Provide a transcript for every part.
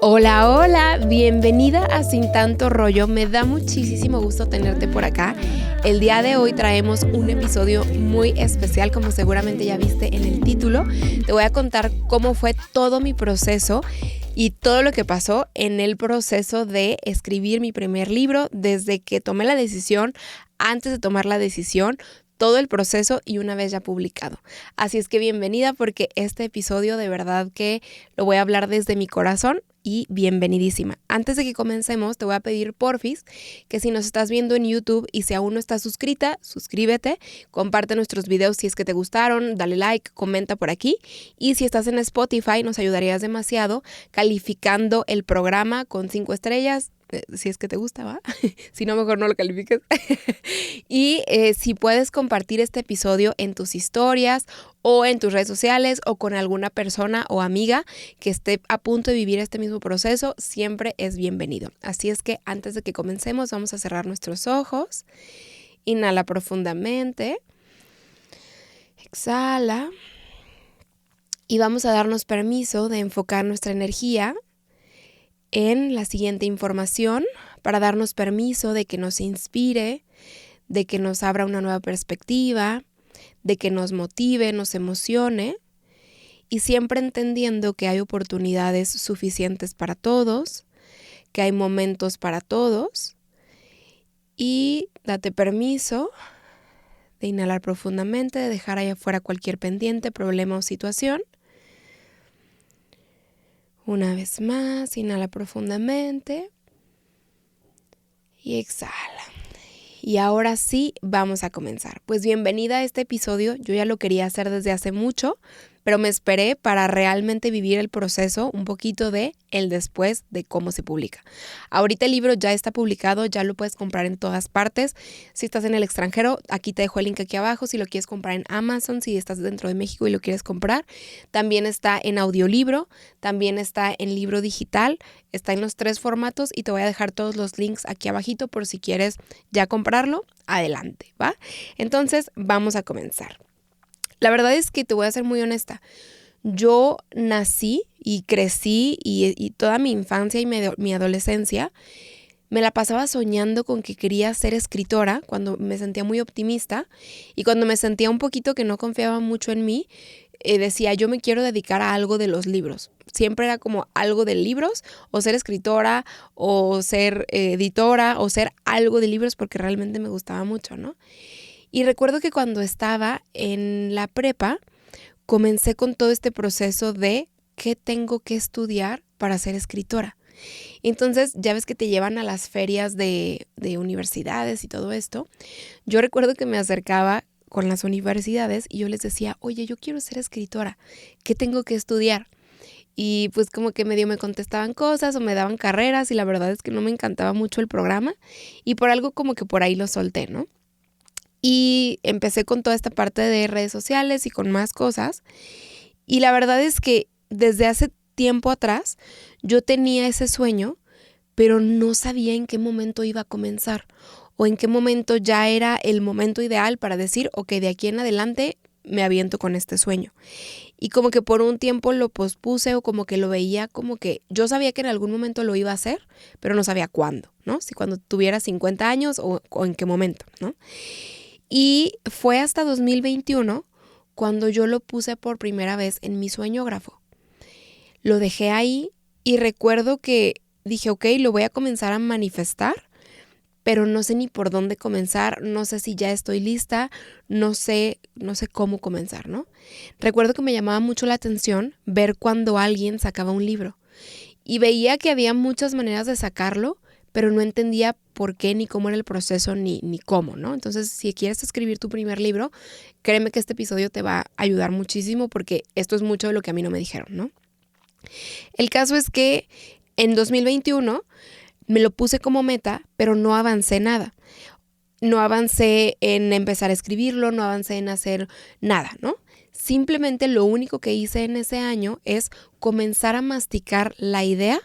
Hola, hola, bienvenida a Sin Tanto Rollo. Me da muchísimo gusto tenerte por acá. El día de hoy traemos un episodio muy especial, como seguramente ya viste en el título. Te voy a contar cómo fue todo mi proceso y todo lo que pasó en el proceso de escribir mi primer libro, desde que tomé la decisión, antes de tomar la decisión, todo el proceso y una vez ya publicado. Así es que bienvenida, porque este episodio de verdad que lo voy a hablar desde mi corazón y bienvenidísima. Antes de que comencemos, te voy a pedir porfis que si nos estás viendo en YouTube y si aún no estás suscrita, suscríbete, comparte nuestros videos si es que te gustaron, dale like, comenta por aquí, y si estás en Spotify nos ayudarías demasiado calificando el programa con 5 estrellas, si es que te gusta, ¿va? Si no, mejor no lo califiques. Y si puedes compartir este episodio en tus historias o en tus redes sociales o con alguna persona o amiga que esté a punto de vivir este mismo proceso, siempre es bienvenido. Así es que antes de que comencemos, vamos a cerrar nuestros ojos. Inhala profundamente. Exhala. Y vamos a darnos permiso de enfocar nuestra energía en la siguiente información para darnos permiso de que nos inspire, de que nos abra una nueva perspectiva, de que nos motive, nos emocione, y siempre entendiendo que hay oportunidades suficientes para todos, que hay momentos para todos, y date permiso de inhalar profundamente, de dejar allá afuera cualquier pendiente, problema o situación. Una vez más, inhala profundamente y exhala. Y ahora sí, vamos a comenzar. Pues bienvenida a este episodio. Yo ya lo quería hacer desde hace mucho, pero me esperé para realmente vivir el proceso, un poquito de el después de cómo se publica. Ahorita el libro ya está publicado, ya lo puedes comprar en todas partes. Si estás en el extranjero, aquí te dejo el link aquí abajo. Si lo quieres comprar en Amazon, si estás dentro de México y lo quieres comprar. También está en audiolibro, también está en libro digital, está en los 3 formatos y te voy a dejar todos los links aquí abajito por si quieres ya comprarlo. Adelante, ¿va? Entonces, vamos a comenzar. La verdad es que te voy a ser muy honesta. Yo nací y crecí y toda mi infancia y mi adolescencia me la pasaba soñando con que quería ser escritora cuando me sentía muy optimista y cuando me sentía un poquito que no confiaba mucho en mí, decía yo me quiero dedicar a algo de los libros. Siempre era como algo de libros o ser escritora o ser editora o ser algo de libros porque realmente me gustaba mucho, ¿no? Y recuerdo que cuando estaba en la prepa, comencé con todo este proceso de qué tengo que estudiar para ser escritora. Entonces, ya ves que te llevan a las ferias de universidades y todo esto. Yo recuerdo que me acercaba con las universidades y yo les decía, oye, yo quiero ser escritora, ¿qué tengo que estudiar? Y pues como que medio me contestaban cosas o me daban carreras y la verdad es que no me encantaba mucho el programa y por algo como que por ahí lo solté, ¿no? Y empecé con toda esta parte de redes sociales y con más cosas. Y la verdad es que desde hace tiempo atrás yo tenía ese sueño, pero no sabía en qué momento iba a comenzar o en qué momento ya era el momento ideal para decir, ok, de aquí en adelante me aviento con este sueño. Y como que por un tiempo lo pospuse o como que lo veía como que yo sabía que en algún momento lo iba a hacer, pero no sabía cuándo, ¿no? Si cuando tuviera 50 años o en qué momento, ¿no? Y fue hasta 2021 cuando yo lo puse por primera vez en mi sueñógrafo. Lo dejé ahí y recuerdo que dije, ok, lo voy a comenzar a manifestar, pero no sé ni por dónde comenzar, no sé si ya estoy lista, no sé cómo comenzar, ¿no? Recuerdo que me llamaba mucho la atención ver cuando alguien sacaba un libro y veía que había muchas maneras de sacarlo, pero no entendía por qué, ni cómo era el proceso, ni cómo, ¿no? Entonces, si quieres escribir tu primer libro, créeme que este episodio te va a ayudar muchísimo porque esto es mucho de lo que a mí no me dijeron, ¿no? El caso es que en 2021 me lo puse como meta, pero no avancé nada. No avancé en empezar a escribirlo, no avancé en hacer nada, ¿no? Simplemente lo único que hice en ese año es comenzar a masticar la idea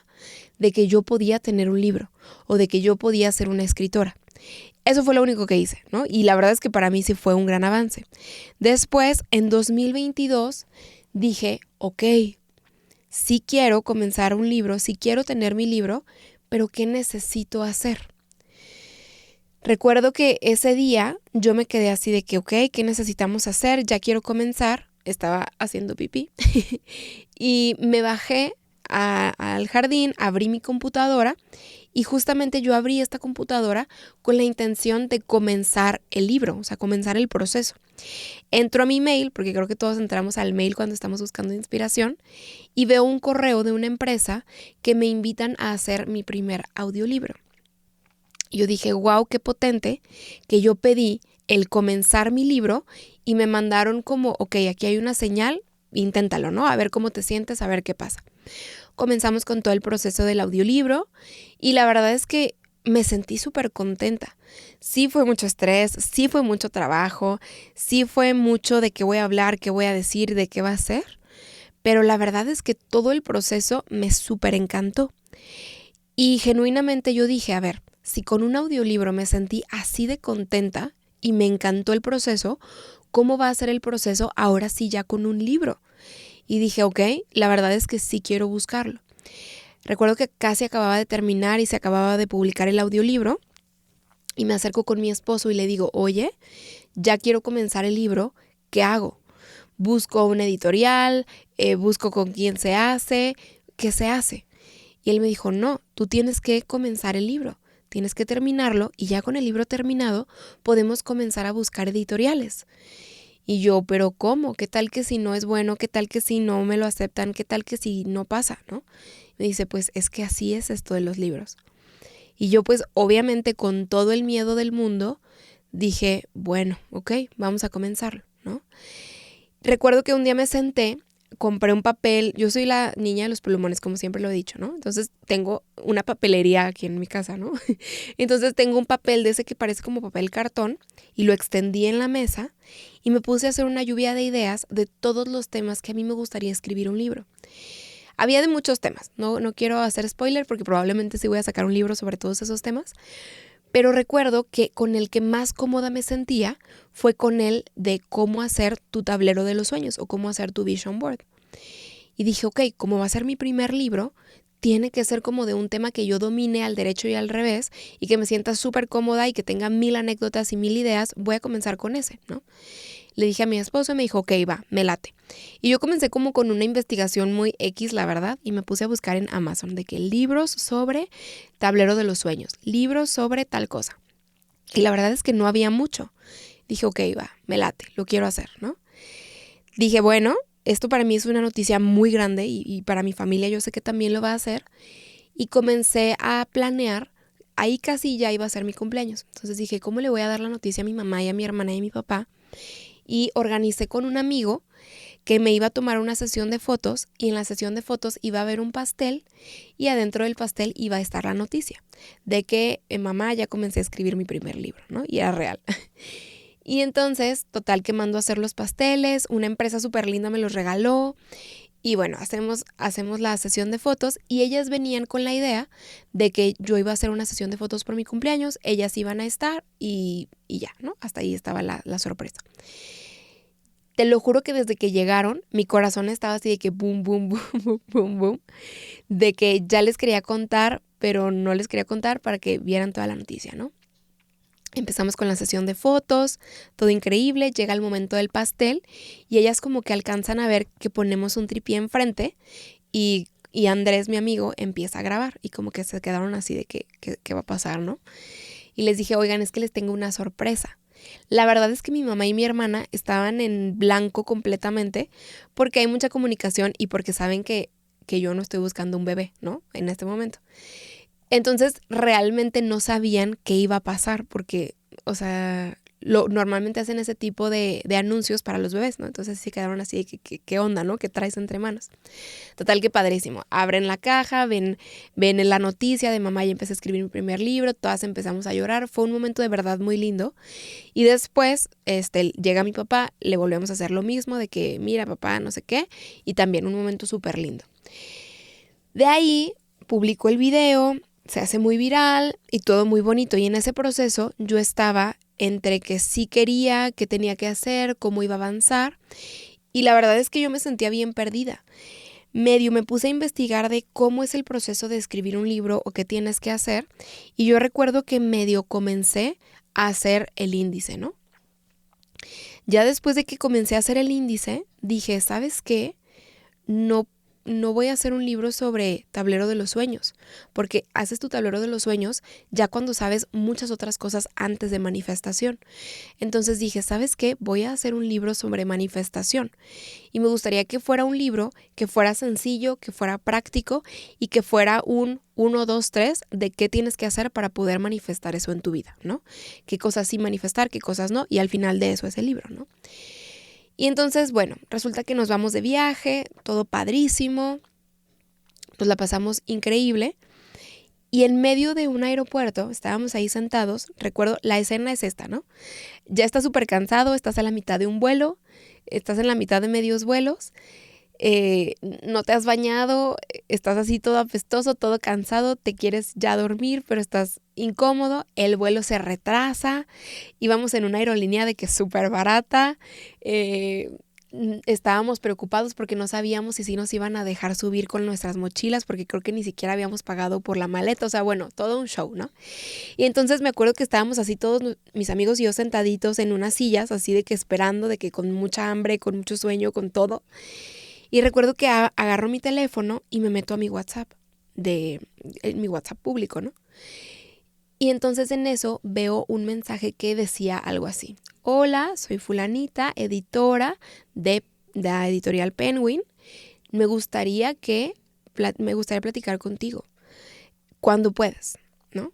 de que yo podía tener un libro o de que yo podía ser una escritora. Eso fue lo único que hice, ¿no? Y la verdad es que para mí sí fue un gran avance. Después, en 2022, dije, ok, sí quiero comenzar un libro, sí quiero tener mi libro, pero ¿qué necesito hacer? Recuerdo que ese día yo me quedé así de que, ok, ¿qué necesitamos hacer? Ya quiero comenzar. Estaba haciendo pipí y me bajé al jardín, abrí mi computadora y justamente yo abrí esta computadora con la intención de comenzar el libro, o sea, comenzar el proceso. Entro a mi mail, porque creo que todos entramos al mail cuando estamos buscando inspiración, y veo un correo de una empresa que me invitan a hacer mi primer audiolibro. Y yo dije, wow, qué potente que yo pedí el comenzar mi libro y me mandaron como, ok, aquí hay una señal, inténtalo, ¿no? A ver cómo te sientes, a ver qué pasa. Comenzamos con todo el proceso del audiolibro y la verdad es que me sentí súper contenta. Sí fue mucho estrés, sí fue mucho trabajo, sí fue mucho de qué voy a hablar, qué voy a decir, de qué va a ser, pero la verdad es que todo el proceso me súper encantó. Y genuinamente yo dije, a ver, si con un audiolibro me sentí así de contenta y me encantó el proceso, ¿cómo va a ser el proceso ahora sí ya con un libro? Y dije, ok, la verdad es que sí quiero buscarlo. Recuerdo que casi acababa de terminar y se acababa de publicar el audiolibro y me acerco con mi esposo y le digo, oye, ya quiero comenzar el libro, ¿qué hago? Busco una editorial, busco con quién se hace, ¿qué se hace? Y él me dijo, no, tú tienes que comenzar el libro, tienes que terminarlo y ya con el libro terminado podemos comenzar a buscar editoriales. Y yo, pero ¿cómo? ¿Qué tal que si no es bueno? ¿Qué tal que si no me lo aceptan? ¿Qué tal que si no pasa? ¿No? Me dice, pues es que así es esto de los libros. Y yo pues obviamente con todo el miedo del mundo dije, bueno, ok, vamos a comenzarlo, ¿no? Recuerdo que un día me senté, compré un papel, yo soy la niña de los plumones, como siempre lo he dicho, ¿no? Entonces tengo una papelería aquí en mi casa, ¿no? Entonces tengo un papel de ese que parece como papel cartón y lo extendí en la mesa y me puse a hacer una lluvia de ideas de todos los temas que a mí me gustaría escribir un libro. Había de muchos temas, no quiero hacer spoiler porque probablemente sí voy a sacar un libro sobre todos esos temas, pero recuerdo que con el que más cómoda me sentía fue con el de cómo hacer tu tablero de los sueños o cómo hacer tu vision board. Y dije, ok, como va a ser mi primer libro, tiene que ser como de un tema que yo domine al derecho y al revés y que me sienta súper cómoda y que tenga 1000 anécdotas y 1000 ideas, voy a comenzar con ese, ¿no? Le dije a mi esposo y me dijo, ok, va, me late. Y yo comencé como con una investigación muy X, la verdad, y me puse a buscar en Amazon de que libros sobre tablero de los sueños, libros sobre tal cosa. Y la verdad es que no había mucho. Dije, ok, va, me late, lo quiero hacer, ¿no? Dije, bueno, esto para mí es una noticia muy grande y para mi familia yo sé que también lo va a hacer. Y comencé a planear, ahí casi ya iba a ser mi cumpleaños. Entonces dije, ¿cómo le voy a dar la noticia a mi mamá y a mi hermana y a mi papá? Y organicé con un amigo que me iba a tomar una sesión de fotos y en la sesión de fotos iba a haber un pastel y adentro del pastel iba a estar la noticia de que mamá ya comencé a escribir mi primer libro, ¿no? Y era real. Y entonces, total que mando a hacer los pasteles, una empresa súper linda me los regaló y bueno, hacemos la sesión de fotos y ellas venían con la idea de que yo iba a hacer una sesión de fotos por mi cumpleaños, ellas iban a estar y ya, ¿no? Hasta ahí estaba la sorpresa. Te lo juro que desde que llegaron, mi corazón estaba así de que boom, boom, boom, boom, boom, boom, de que ya les quería contar, pero no les quería contar para que vieran toda la noticia, ¿no? Empezamos con la sesión de fotos, todo increíble, llega el momento del pastel y ellas como que alcanzan a ver que ponemos un tripié enfrente y Andrés, mi amigo, empieza a grabar y como que se quedaron así de que ¿qué va a pasar, no? Y les dije, oigan, es que les tengo una sorpresa. La verdad es que mi mamá y mi hermana estaban en blanco completamente porque hay mucha comunicación y porque saben que yo no estoy buscando un bebé, ¿no? En este momento. Entonces realmente no sabían qué iba a pasar porque, o sea, normalmente hacen ese tipo de anuncios para los bebés, ¿no? Entonces sí quedaron así de ¿qué onda, no? ¿Qué traes entre manos? Total que padrísimo. Abren la caja, ven la noticia de mamá y empecé a escribir mi primer libro, todas empezamos a llorar. Fue un momento de verdad muy lindo. Y después llega mi papá, le volvemos a hacer lo mismo de que mira papá, no sé qué, y también un momento súper lindo. De ahí publico el video, se hace muy viral y todo muy bonito. Y en ese proceso yo estaba entre que sí quería, qué tenía que hacer, cómo iba a avanzar. Y la verdad es que yo me sentía bien perdida. medio me puse a investigar de cómo es el proceso de escribir un libro o qué tienes que hacer. Y yo recuerdo que medio comencé a hacer el índice, ¿no? Ya después de que comencé a hacer el índice, dije, ¿sabes qué? No voy a hacer un libro sobre tablero de los sueños, porque haces tu tablero de los sueños ya cuando sabes muchas otras cosas antes de manifestación. Entonces dije, ¿sabes qué? Voy a hacer un libro sobre manifestación y me gustaría que fuera un libro que fuera sencillo, que fuera práctico y que fuera un 1, 2, 3 de qué tienes que hacer para poder manifestar eso en tu vida, ¿no? Qué cosas sí manifestar, qué cosas no, y al final de eso es el libro, ¿no? Y entonces, bueno, resulta que nos vamos de viaje, todo padrísimo, nos la pasamos increíble. Y en medio de un aeropuerto, estábamos ahí sentados, recuerdo, la escena es esta, ¿no? Ya estás súper cansado, estás a la mitad de un vuelo, estás en la mitad de medios vuelos, no te has bañado, estás así todo apestoso, todo cansado, te quieres ya dormir, pero estás incómodo, el vuelo se retrasa, íbamos en una aerolínea de que es súper barata, estábamos preocupados porque no sabíamos si sí nos iban a dejar subir con nuestras mochilas, porque creo que ni siquiera habíamos pagado por la maleta, o sea, bueno, todo un show, ¿no? Y entonces me acuerdo que estábamos así todos mis amigos y yo sentaditos en unas sillas, así de que esperando, de que con mucha hambre, con mucho sueño, con todo. Y recuerdo que agarro mi teléfono y me meto a mi WhatsApp, mi WhatsApp público, ¿no? Y entonces en eso veo un mensaje que decía algo así. Hola, soy fulanita, editora de la editorial Penguin. Me gustaría platicar contigo cuando puedas, ¿no?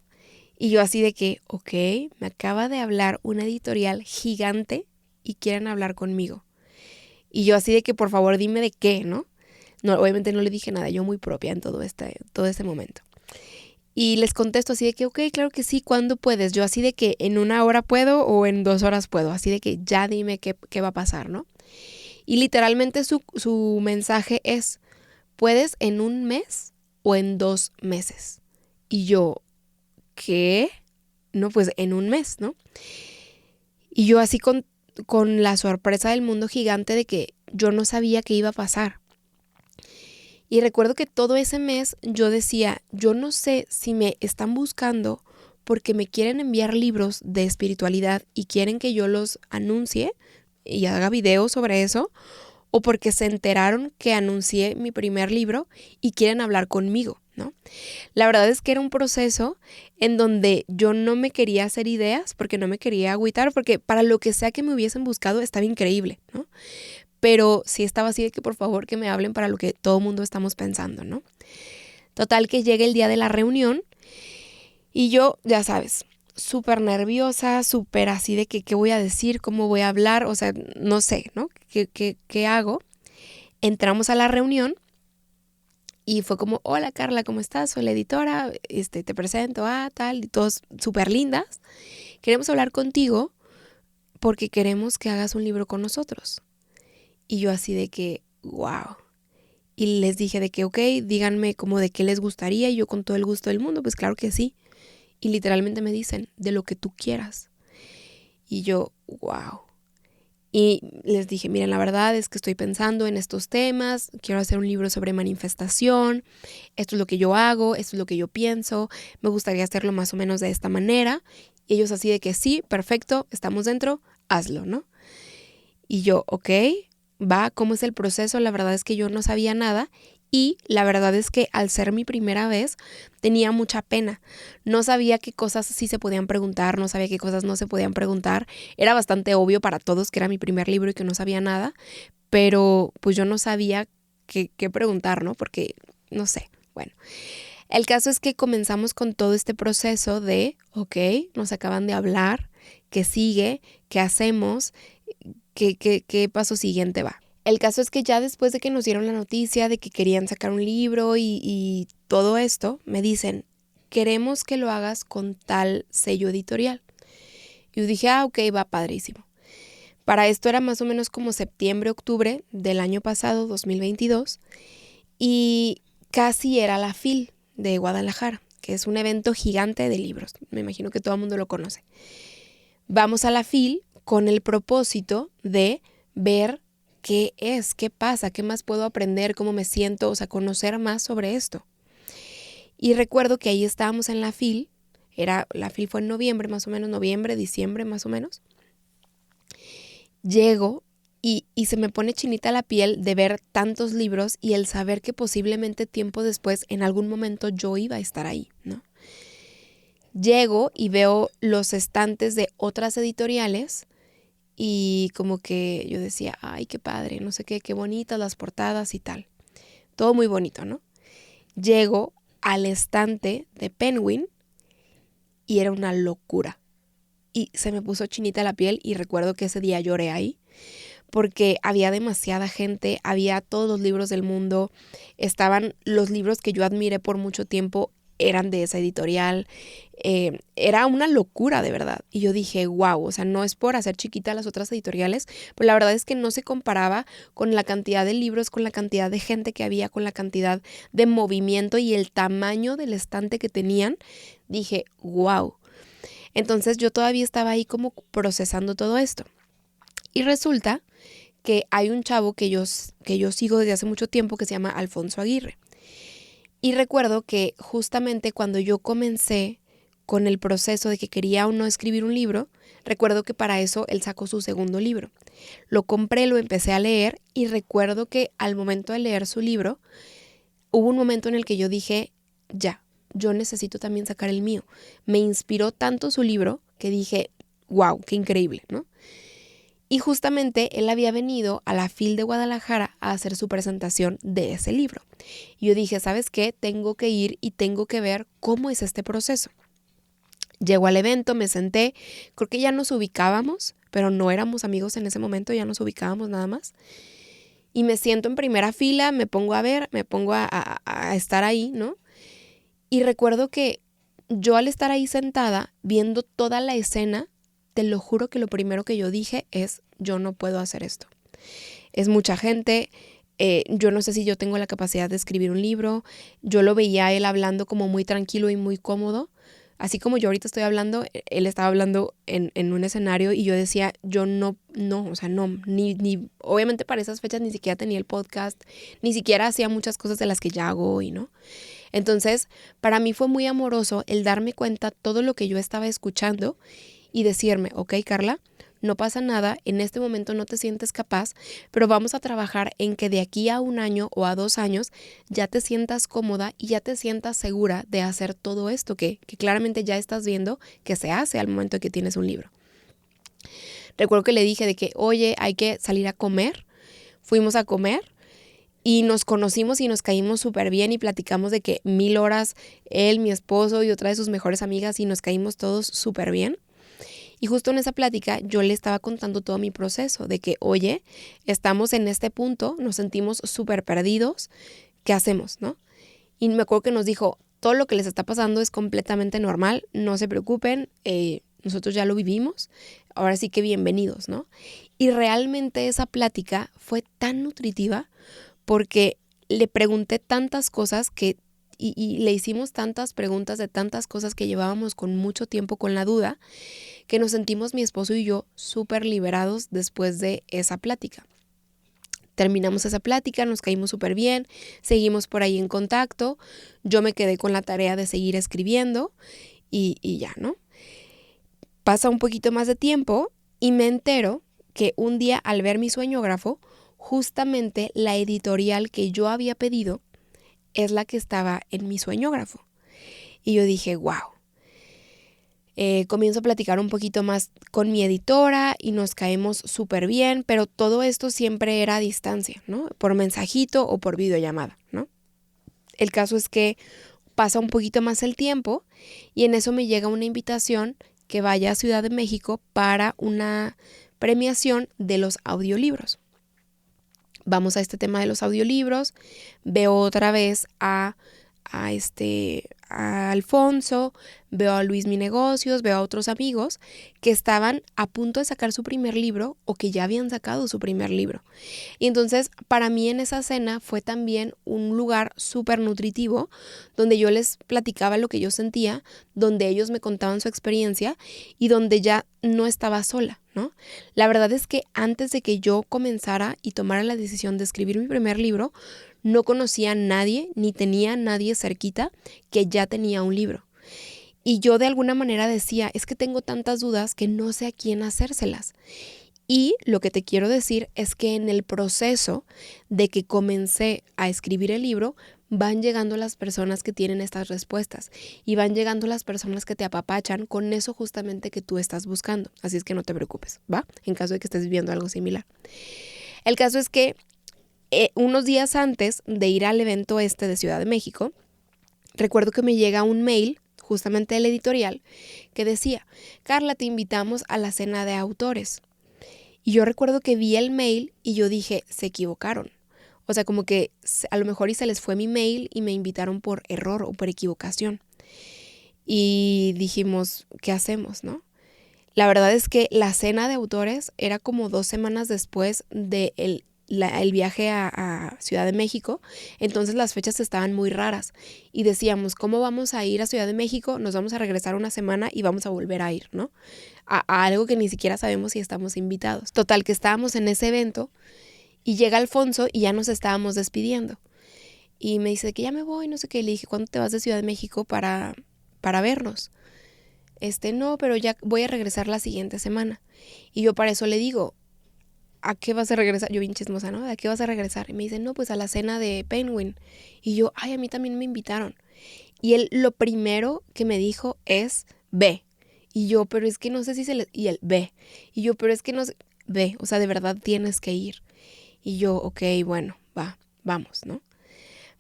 Y yo así de que, ok, me acaba de hablar una editorial gigante y quieren hablar conmigo. Y yo así de que, por favor, dime de qué, ¿no? No, obviamente no le dije nada, yo muy propia en todo este momento. Y les contesto así de que, ok, claro que sí, ¿cuándo puedes? Yo así de que en 1 hora puedo o en 2 horas puedo, así de que ya dime qué va a pasar, ¿no? Y literalmente su mensaje es, ¿puedes en 1 mes o en 2 meses? Y yo, ¿qué? No, pues en 1 mes, ¿no? Y yo así con la sorpresa del mundo gigante de que yo no sabía qué iba a pasar. Y recuerdo que todo ese mes yo decía, yo no sé si me están buscando porque me quieren enviar libros de espiritualidad y quieren que yo los anuncie y haga videos sobre eso, o porque se enteraron que anuncié mi primer libro y quieren hablar conmigo, ¿no? La verdad es que era un proceso en donde yo no me quería hacer ideas porque no me quería agüitar, porque para lo que sea que me hubiesen buscado estaba increíble, ¿no? Pero sí estaba así de que por favor que me hablen para lo que todo mundo estamos pensando, ¿no? Total que llega el día de la reunión y yo, ya sabes, súper nerviosa, súper así de que qué voy a decir, cómo voy a hablar, o sea, no sé, ¿no? ¿Qué hago? Entramos a la reunión y fue como, hola Carla, ¿cómo estás? Soy la editora, te presento a tal, y todos súper lindas. Queremos hablar contigo porque queremos que hagas un libro con nosotros. Y yo así de que, wow. Y les dije de que, ok, díganme como de qué les gustaría. Y yo con todo el gusto del mundo, pues claro que sí. Y literalmente me dicen, de lo que tú quieras. Y yo, wow. Y les dije, miren, la verdad es que estoy pensando en estos temas, quiero hacer un libro sobre manifestación, esto es lo que yo hago, esto es lo que yo pienso, me gustaría hacerlo más o menos de esta manera. Y ellos así de que sí, perfecto, estamos dentro, hazlo, ¿no? Y yo, ok, va, ¿cómo es el proceso? La verdad es que yo no sabía nada y la verdad es que al ser mi primera vez tenía mucha pena. No sabía qué cosas sí se podían preguntar, no sabía qué cosas no se podían preguntar. Era bastante obvio para todos que era mi primer libro y que no sabía nada, pero pues yo no sabía qué preguntar, ¿no? Porque, no sé, bueno. El caso es que comenzamos con todo este proceso de, ok, nos acaban de hablar, ¿qué sigue? ¿Qué hacemos? ¿Qué paso siguiente va? El caso es que ya después de que nos dieron la noticia de que querían sacar un libro y todo esto, me dicen, queremos que lo hagas con tal sello editorial. Y yo dije, ok, va padrísimo. Para esto era más o menos como septiembre, octubre del año pasado, 2022, y casi era la FIL de Guadalajara, que es un evento gigante de libros. Me imagino que todo el mundo lo conoce. Vamos a la FIL con el propósito de ver ¿qué es? ¿Qué pasa? ¿Qué más puedo aprender? ¿Cómo me siento? O sea, conocer más sobre esto. Y recuerdo que ahí estábamos en la FIL. La FIL fue en noviembre, más o menos, noviembre, diciembre, más o menos. Llego y se me pone chinita la piel de ver tantos libros y el saber que posiblemente tiempo después, en algún momento, yo iba a estar ahí, ¿no? Llego y veo los estantes de otras editoriales y como que yo decía, ay, qué padre, no sé qué bonitas las portadas y tal. Todo muy bonito, ¿no? Llego al estante de Penguin y era una locura. Y se me puso chinita la piel y recuerdo que ese día lloré ahí porque había demasiada gente, había todos los libros del mundo, estaban los libros que yo admiré por mucho tiempo, eran de esa editorial, era una locura de verdad. Y yo dije, wow, o sea, no es por hacer chiquita las otras editoriales, pero la verdad es que no se comparaba con la cantidad de libros, con la cantidad de gente que había, con la cantidad de movimiento y el tamaño del estante que tenían. Dije, wow. Entonces yo todavía estaba ahí como procesando todo esto. Y resulta que hay un chavo que yo sigo desde hace mucho tiempo que se llama Alfonso Aguirre. Y recuerdo que justamente cuando yo comencé con el proceso de que quería o no escribir un libro, recuerdo que para eso él sacó su segundo libro. Lo compré, lo empecé a leer y recuerdo que al momento de leer su libro, hubo un momento en el que yo dije, ya, yo necesito también sacar el mío. Me inspiró tanto su libro que dije, wow, qué increíble, ¿no? Y justamente él había venido a la FIL de Guadalajara a hacer su presentación de ese libro. Y yo dije, ¿sabes qué? Tengo que ir y tengo que ver cómo es este proceso. Llego al evento, me senté, creo que ya nos ubicábamos, pero no éramos amigos en ese momento, ya nos ubicábamos nada más. Y me siento en primera fila, me pongo a ver, me pongo a estar ahí, ¿no? Y recuerdo que yo al estar ahí sentada, viendo toda la escena, te lo juro que lo primero que yo dije es, yo no puedo hacer esto. Es mucha gente, yo no sé si yo tengo la capacidad de escribir un libro. Yo lo veía a él hablando como muy tranquilo y muy cómodo. Así como yo ahorita estoy hablando, él estaba hablando en un escenario y yo decía, yo no, o sea, no, ni, obviamente para esas fechas ni siquiera tenía el podcast, ni siquiera hacía muchas cosas de las que ya hago hoy, ¿no? Entonces, para mí fue muy amoroso el darme cuenta todo lo que yo estaba escuchando y decirme, ok, Carla, no pasa nada, en este momento no te sientes capaz, pero vamos a trabajar en que de aquí a 1 año o a 2 años ya te sientas cómoda y ya te sientas segura de hacer todo esto que claramente ya estás viendo que se hace al momento de que tienes un libro. Recuerdo que le dije de que, oye, hay que salir a comer. Fuimos a comer y nos conocimos y nos caímos súper bien y platicamos de que 1000 horas, él, mi esposo y otra de sus mejores amigas y nos caímos todos súper bien. Y justo en esa plática yo le estaba contando todo mi proceso de que, oye, estamos en este punto, nos sentimos súper perdidos, ¿qué hacemos, no? Y me acuerdo que nos dijo, todo lo que les está pasando es completamente normal, no se preocupen, nosotros ya lo vivimos, ahora sí que bienvenidos, ¿no? Y realmente esa plática fue tan nutritiva porque le pregunté tantas cosas y le hicimos tantas preguntas de tantas cosas que llevábamos con mucho tiempo con la duda, que nos sentimos mi esposo y yo súper liberados después de esa plática. Terminamos esa plática, nos caímos súper bien, seguimos por ahí en contacto, yo me quedé con la tarea de seguir escribiendo y ya, ¿no? Pasa un poquito más de tiempo y me entero que un día al ver mi sueñógrafo, justamente la editorial que yo había pedido es la que estaba en mi sueñógrafo. Y yo dije, wow. Comienzo a platicar un poquito más con mi editora y nos caemos súper bien, pero todo esto siempre era a distancia, ¿no? Por mensajito o por videollamada, ¿no? El caso es que pasa un poquito más el tiempo y en eso me llega una invitación que vaya a Ciudad de México para una premiación de los audiolibros. Vamos a este tema de los audiolibros, veo otra vez a Alfonso, veo a Luis Mi Negocios, veo a otros amigos que estaban a punto de sacar su primer libro o que ya habían sacado su primer libro. Y entonces para mí en esa cena fue también un lugar súper nutritivo donde yo les platicaba lo que yo sentía, donde ellos me contaban su experiencia y donde ya no estaba sola, ¿no? La verdad es que antes de que yo comenzara y tomara la decisión de escribir mi primer libro, no conocía a nadie, ni tenía a nadie cerquita que ya tenía un libro. Y yo de alguna manera decía, es que tengo tantas dudas que no sé a quién hacérselas. Y lo que te quiero decir es que en el proceso de que comencé a escribir el libro, van llegando las personas que tienen estas respuestas y van llegando las personas que te apapachan con eso justamente que tú estás buscando. Así es que no te preocupes, ¿va? En caso de que estés viviendo algo similar. El caso es que unos días antes de ir al evento de Ciudad de México, recuerdo que me llega un mail justamente del editorial que decía, Carla, te invitamos a la cena de autores. Y yo recuerdo que vi el mail y yo dije, se equivocaron. O sea, como que a lo mejor y se les fue mi mail y me invitaron por error o por equivocación. Y dijimos, ¿qué hacemos, no? La verdad es que la cena de autores era como 2 semanas después del viaje a Ciudad de México, entonces las fechas estaban muy raras y decíamos, ¿cómo vamos a ir a Ciudad de México? Nos vamos a regresar una semana y vamos a volver a ir, ¿no? A algo que ni siquiera sabemos si estamos invitados. Total, que estábamos en ese evento y llega Alfonso y ya nos estábamos despidiendo. Y me dice que ya me voy, no sé qué. Le dije, ¿cuándo te vas de Ciudad de México para vernos? No, pero ya voy a regresar la siguiente semana. Y yo para eso le digo, ¿a qué vas a regresar? Yo bien chismosa, ¿no? ¿A qué vas a regresar? Y me dice, no, pues a la cena de Penguin. Y yo, ay, a mí también me invitaron. Y él lo primero que me dijo es, ve. Y yo, pero es que no sé si se le... Y él, ve. Y yo, pero es que no sé... Ve, o sea, de verdad tienes que ir. Y yo, ok, bueno, vamos, ¿no?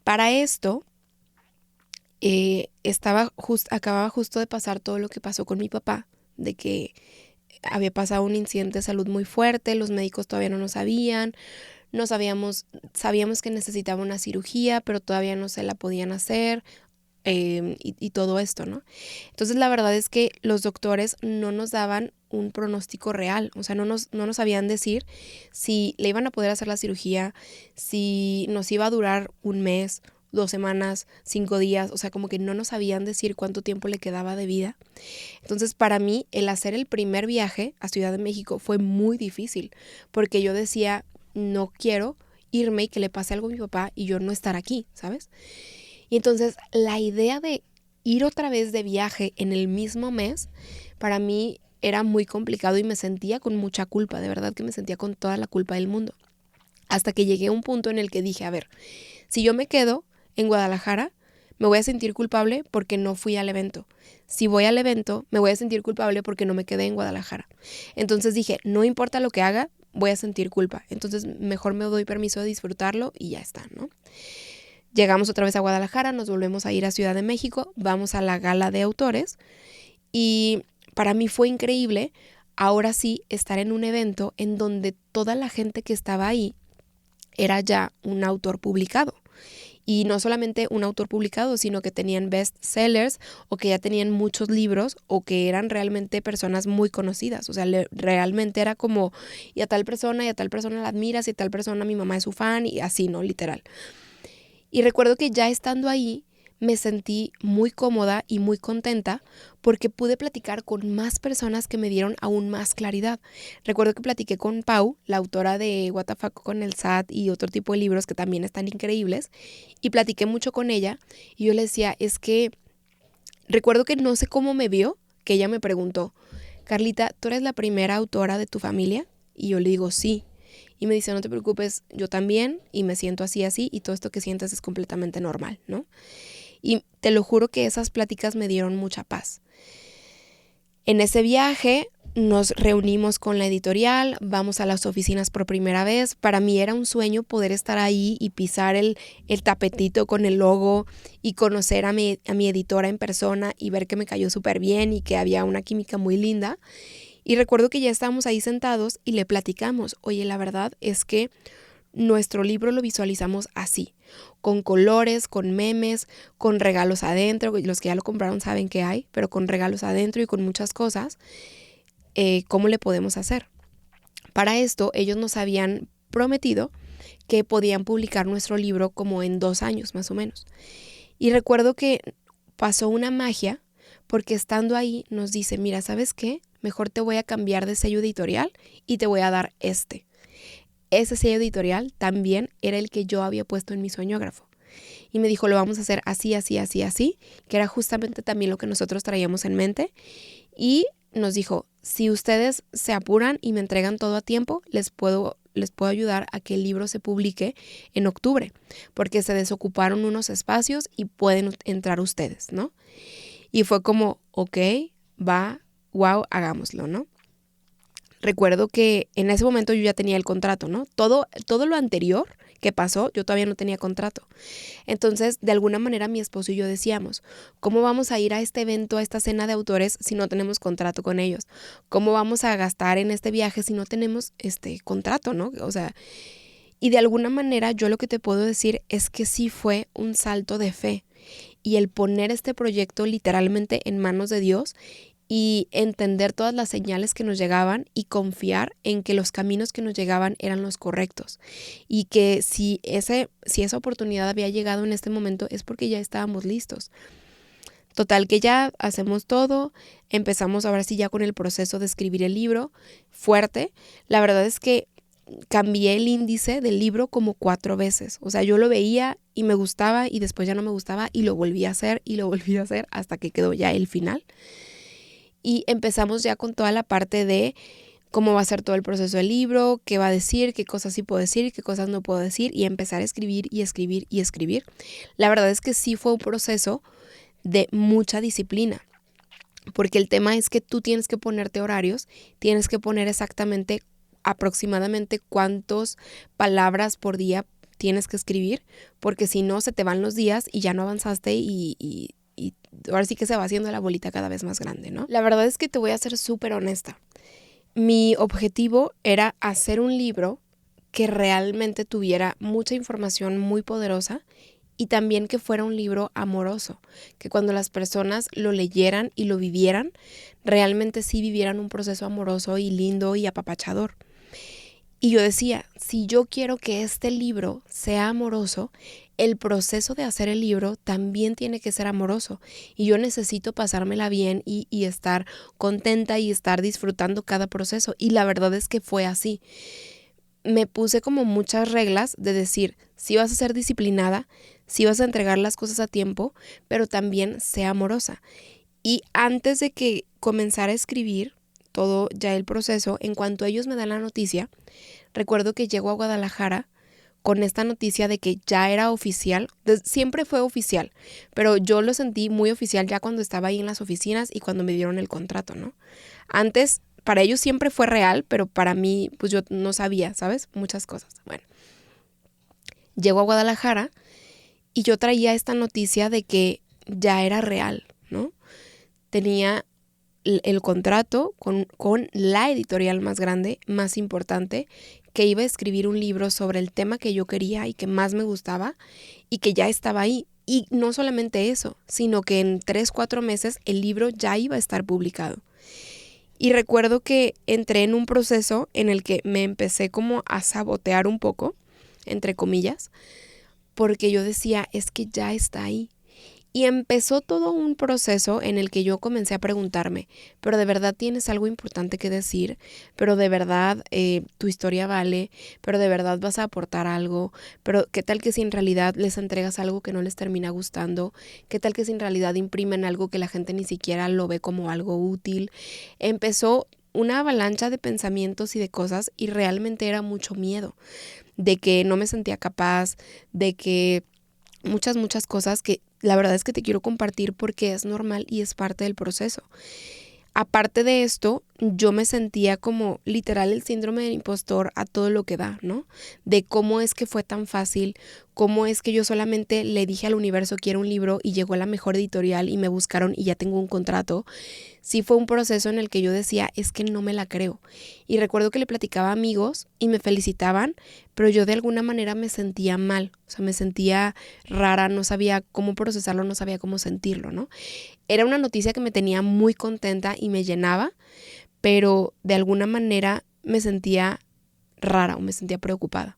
Para esto, acababa justo de pasar todo lo que pasó con mi papá, de que había pasado un incidente de salud muy fuerte, los médicos todavía no lo sabían, sabíamos que necesitaba una cirugía, pero todavía no se la podían hacer, y todo esto, ¿no? Entonces la verdad es que los doctores no nos daban un pronóstico real, o sea, no nos sabían decir si le iban a poder hacer la cirugía, si nos iba a durar 1 mes, 2 semanas, 5 días, o sea, como que no nos sabían decir cuánto tiempo le quedaba de vida. Entonces, para mí, el hacer el primer viaje a Ciudad de México fue muy difícil, porque yo decía, no quiero irme y que le pase algo a mi papá y yo no estar aquí, ¿sabes? Y entonces la idea de ir otra vez de viaje en el mismo mes, para mí era muy complicado y me sentía con mucha culpa, de verdad que me sentía con toda la culpa del mundo. Hasta que llegué a un punto en el que dije, a ver, si yo me quedo en Guadalajara, me voy a sentir culpable porque no fui al evento. Si voy al evento, me voy a sentir culpable porque no me quedé en Guadalajara. Entonces dije, no importa lo que haga, voy a sentir culpa. Entonces mejor me doy permiso de disfrutarlo y ya está, ¿no? Llegamos otra vez a Guadalajara, nos volvemos a ir a Ciudad de México, vamos a la gala de autores y para mí fue increíble ahora sí estar en un evento en donde toda la gente que estaba ahí era ya un autor publicado. Y no solamente un autor publicado, sino que tenían bestsellers o que ya tenían muchos libros o que eran realmente personas muy conocidas. O sea, realmente era como, y a tal persona la admiras, y a tal persona mi mamá es su fan y así, ¿no? Literal. Y recuerdo que ya estando ahí me sentí muy cómoda y muy contenta porque pude platicar con más personas que me dieron aún más claridad. Recuerdo que platiqué con Pau, la autora de What the Fuck con el SAT y otro tipo de libros que también están increíbles, y platiqué mucho con ella y yo le decía, es que recuerdo que no sé cómo me vio, que ella me preguntó, Carlita, ¿tú eres la primera autora de tu familia? Y yo le digo, sí. Y me dice, no te preocupes, yo también, y me siento así, y todo esto que sientes es completamente normal, ¿no? Y te lo juro que esas pláticas me dieron mucha paz. En ese viaje nos reunimos con la editorial, vamos a las oficinas por primera vez. Para mí era un sueño poder estar ahí y pisar el tapetito con el logo y conocer a mi editora en persona y ver que me cayó súper bien y que había una química muy linda. Y recuerdo que ya estábamos ahí sentados y le platicamos, oye, la verdad es que nuestro libro lo visualizamos así, con colores, con memes, con regalos adentro, los que ya lo compraron saben que hay, pero con regalos adentro y con muchas cosas, ¿cómo le podemos hacer? Para esto ellos nos habían prometido que podían publicar nuestro libro como en 2 años más o menos. Y recuerdo que pasó una magia porque estando ahí nos dice, mira, ¿sabes qué? mejor te voy a cambiar de sello editorial y te voy a dar este. Ese sello editorial también era el que yo había puesto en mi sueñógrafo. Y me dijo, lo vamos a hacer así, así, así, así, que era justamente también lo que nosotros traíamos en mente. Y nos dijo, si ustedes se apuran y me entregan todo a tiempo, les puedo ayudar a que el libro se publique en octubre, porque se desocuparon unos espacios y pueden entrar ustedes, ¿no? Y fue como, ok, va, wow, hagámoslo, ¿no? Recuerdo que en ese momento yo ya tenía el contrato, ¿no? Todo lo anterior que pasó, yo todavía no tenía contrato. Entonces, de alguna manera, mi esposo y yo decíamos, ¿cómo vamos a ir a este evento, a esta cena de autores, si no tenemos contrato con ellos? ¿Cómo vamos a gastar en este viaje si no tenemos contrato, ¿no? O sea, y de alguna manera yo lo que te puedo decir es que sí fue un salto de fe. Y el poner este proyecto literalmente en manos de Dios y entender todas las señales que nos llegaban y confiar en que los caminos que nos llegaban eran los correctos y que si esa oportunidad había llegado en este momento es porque ya estábamos listos. Total que ya hacemos todo, empezamos ahora sí ya con el proceso de escribir el libro fuerte. La verdad es que cambié el índice del libro como 4 veces. O sea, yo lo veía y me gustaba y después ya no me gustaba y lo volví a hacer y lo volví a hacer hasta que quedó ya el final. Y empezamos ya con toda la parte de cómo va a ser todo el proceso del libro, qué va a decir, qué cosas sí puedo decir, qué cosas no puedo decir y empezar a escribir y escribir y escribir. La verdad es que sí fue un proceso de mucha disciplina, porque el tema es que tú tienes que ponerte horarios, tienes que poner exactamente aproximadamente cuántas palabras por día tienes que escribir, porque si no se te van los días y ya no avanzaste y ahora sí que se va haciendo la bolita cada vez más grande, ¿no? La verdad es que te voy a ser súper honesta. Mi objetivo era hacer un libro que realmente tuviera mucha información muy poderosa y también que fuera un libro amoroso, que cuando las personas lo leyeran y lo vivieran, realmente sí vivieran un proceso amoroso y lindo y apapachador. Y yo decía, si yo quiero que este libro sea amoroso, el proceso de hacer el libro también tiene que ser amoroso. Y yo necesito pasármela bien y estar contenta y estar disfrutando cada proceso. Y la verdad es que fue así. Me puse como muchas reglas de decir, si vas a ser disciplinada, si vas a entregar las cosas a tiempo, pero también sea amorosa. Y antes de que comenzara a escribir todo ya el proceso, en cuanto ellos me dan la noticia, recuerdo que llego a Guadalajara con esta noticia de que ya era oficial. Siempre fue oficial, pero yo lo sentí muy oficial ya cuando estaba ahí en las oficinas y cuando me dieron el contrato, ¿no? Antes, para ellos siempre fue real, pero para mí, pues yo no sabía, ¿sabes? Muchas cosas. Bueno, llego a Guadalajara y yo traía esta noticia de que ya era real, ¿no? Tenía el contrato con la editorial más grande, más importante, que iba a escribir un libro sobre el tema que yo quería y que más me gustaba y que ya estaba ahí. Y no solamente eso, sino que en 3-4 meses el libro ya iba a estar publicado. Y recuerdo que entré en un proceso en el que me empecé como a sabotear un poco, entre comillas, porque yo decía, es que ya está ahí. Y empezó todo un proceso en el que yo comencé a preguntarme, pero de verdad tienes algo importante que decir, pero de verdad tu historia vale, pero de verdad vas a aportar algo, pero qué tal que si en realidad les entregas algo que no les termina gustando, qué tal que si en realidad imprimen algo que la gente ni siquiera lo ve como algo útil. Empezó una avalancha de pensamientos y de cosas y realmente era mucho miedo, de que no me sentía capaz, de que muchas cosas que la verdad es que te quiero compartir porque es normal y es parte del proceso. Aparte de esto, yo me sentía como literal el síndrome del impostor a todo lo que da, ¿no? De cómo es que fue tan fácil, cómo es que yo solamente le dije al universo quiero un libro y llegó a la mejor editorial y me buscaron y ya tengo un contrato. Sí fue un proceso en el que yo decía, es que no me la creo. Y recuerdo que le platicaba a amigos y me felicitaban, pero yo de alguna manera me sentía mal, o sea, me sentía rara, no sabía cómo procesarlo, no sabía cómo sentirlo, ¿no? Era una noticia que me tenía muy contenta y me llenaba, pero de alguna manera me sentía rara o me sentía preocupada.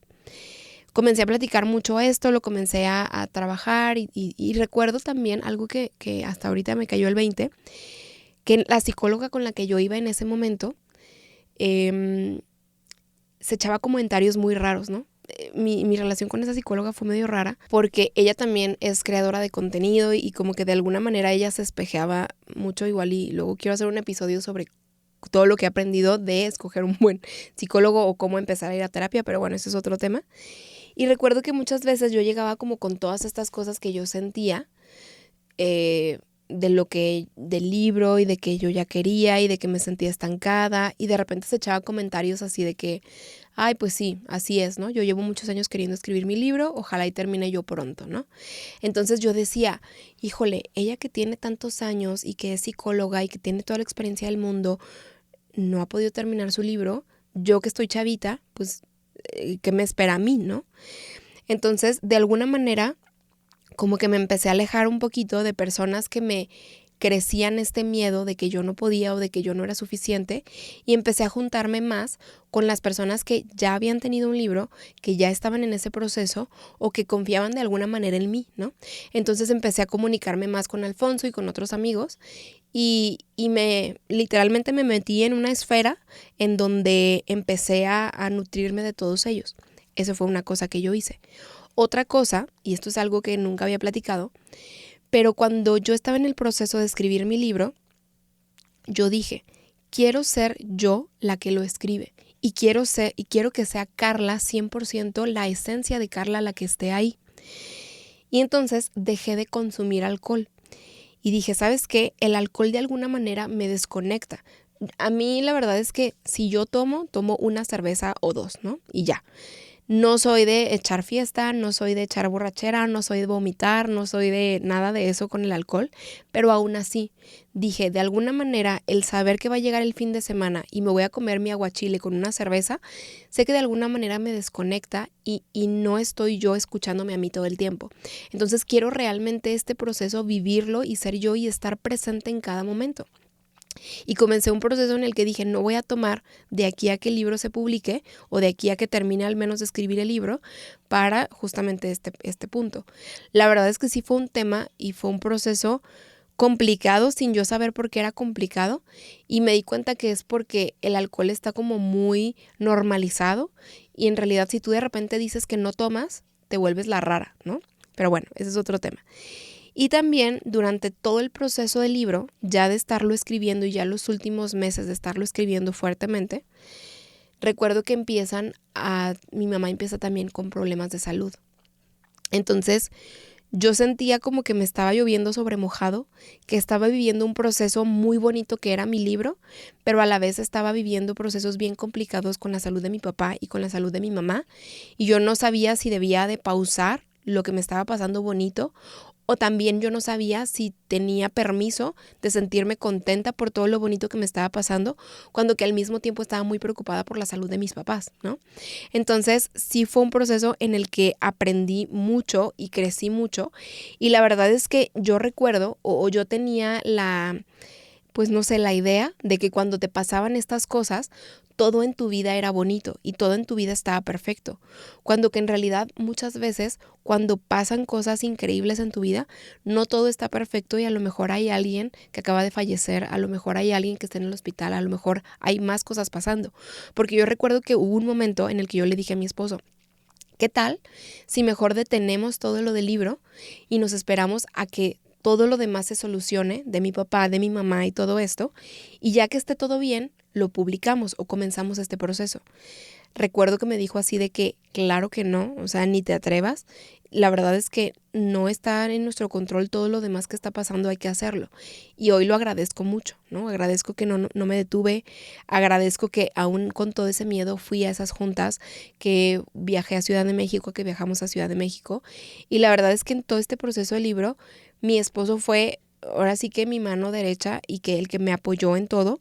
Comencé a platicar mucho esto, lo comencé a trabajar y recuerdo también algo que hasta ahorita me cayó el 20, que la psicóloga con la que yo iba en ese momento se echaba comentarios muy raros, ¿no? Mi relación con esa psicóloga fue medio rara porque ella también es creadora de contenido y como que de alguna manera ella se espejeaba mucho igual, y luego quiero hacer un episodio sobre todo lo que he aprendido de escoger un buen psicólogo o cómo empezar a ir a terapia, pero bueno, ese es otro tema. Y recuerdo que muchas veces yo llegaba como con todas estas cosas que yo sentía, del libro, y de que yo ya quería y de que me sentía estancada, y de repente se echaba comentarios así de que, ay, pues sí, así es, ¿no? Yo llevo muchos años queriendo escribir mi libro, ojalá y termine yo pronto, ¿no? Entonces yo decía, híjole, ella que tiene tantos años y que es psicóloga y que tiene toda la experiencia del mundo, no ha podido terminar su libro. Yo que estoy chavita, pues, ¿qué me espera a mí, no? Entonces, de alguna manera, como que me empecé a alejar un poquito de personas que me crecían este miedo de que yo no podía o de que yo no era suficiente, y empecé a juntarme más con las personas que ya habían tenido un libro, que ya estaban en ese proceso o que confiaban de alguna manera en mí, ¿no? Entonces empecé a comunicarme más con Alfonso y con otros amigos, y literalmente me metí en una esfera en donde empecé a nutrirme de todos ellos. Eso fue una cosa que yo hice. Otra cosa, y esto es algo que nunca había platicado, pero cuando yo estaba en el proceso de escribir mi libro, yo dije, quiero ser yo la que lo escribe, y quiero que sea Carla 100%, la esencia de Carla la que esté ahí. Y entonces dejé de consumir alcohol. Y dije, ¿sabes qué? El alcohol de alguna manera me desconecta. A mí la verdad es que si yo tomo una cerveza o dos, ¿no? Y ya. No soy de echar fiesta, no soy de echar borrachera, no soy de vomitar, no soy de nada de eso con el alcohol, pero aún así dije, de alguna manera, el saber que va a llegar el fin de semana y me voy a comer mi aguachile con una cerveza, sé que de alguna manera me desconecta y no estoy yo escuchándome a mí todo el tiempo. Entonces quiero realmente este proceso vivirlo y ser yo y estar presente en cada momento. Y comencé un proceso en el que dije, no voy a tomar de aquí a que el libro se publique o de aquí a que termine al menos de escribir el libro para justamente este punto. La verdad es que sí fue un tema y fue un proceso complicado sin yo saber por qué era complicado, y me di cuenta que es porque el alcohol está como muy normalizado, y en realidad si tú de repente dices que no tomas, te vuelves la rara, ¿no? Pero bueno, ese es otro tema. Y también durante todo el proceso del libro, ya de estarlo escribiendo y ya los últimos meses de estarlo escribiendo fuertemente, recuerdo que mi mamá empieza también con problemas de salud. Entonces yo sentía como que me estaba lloviendo sobre mojado, que estaba viviendo un proceso muy bonito que era mi libro, pero a la vez estaba viviendo procesos bien complicados con la salud de mi papá y con la salud de mi mamá, y yo no sabía si debía de pausar lo que me estaba pasando bonito, o también yo no sabía si tenía permiso de sentirme contenta por todo lo bonito que me estaba pasando, cuando que al mismo tiempo estaba muy preocupada por la salud de mis papás, ¿no? Entonces sí fue un proceso en el que aprendí mucho y crecí mucho, y la verdad es que yo recuerdo o yo tenía pues no sé, la idea de que cuando te pasaban estas cosas, todo en tu vida era bonito y todo en tu vida estaba perfecto. Cuando que en realidad muchas veces cuando pasan cosas increíbles en tu vida, no todo está perfecto, y a lo mejor hay alguien que acaba de fallecer, a lo mejor hay alguien que está en el hospital, a lo mejor hay más cosas pasando. Porque yo recuerdo que hubo un momento en el que yo le dije a mi esposo, ¿qué tal si mejor detenemos todo lo del libro y nos esperamos a que todo lo demás se solucione, de mi papá, de mi mamá y todo esto, y ya que esté todo bien, lo publicamos o comenzamos este proceso? Recuerdo que me dijo así de que, claro que no, o sea, ni te atrevas. La verdad es que no está en nuestro control todo lo demás que está pasando, hay que hacerlo. Y hoy lo agradezco mucho, ¿no? Agradezco que no me detuve, agradezco que aún con todo ese miedo fui a esas juntas, que viajé a Ciudad de México, que viajamos a Ciudad de México. Y la verdad es que en todo este proceso del libro, mi esposo fue ahora sí que mi mano derecha, y que el que me apoyó en todo,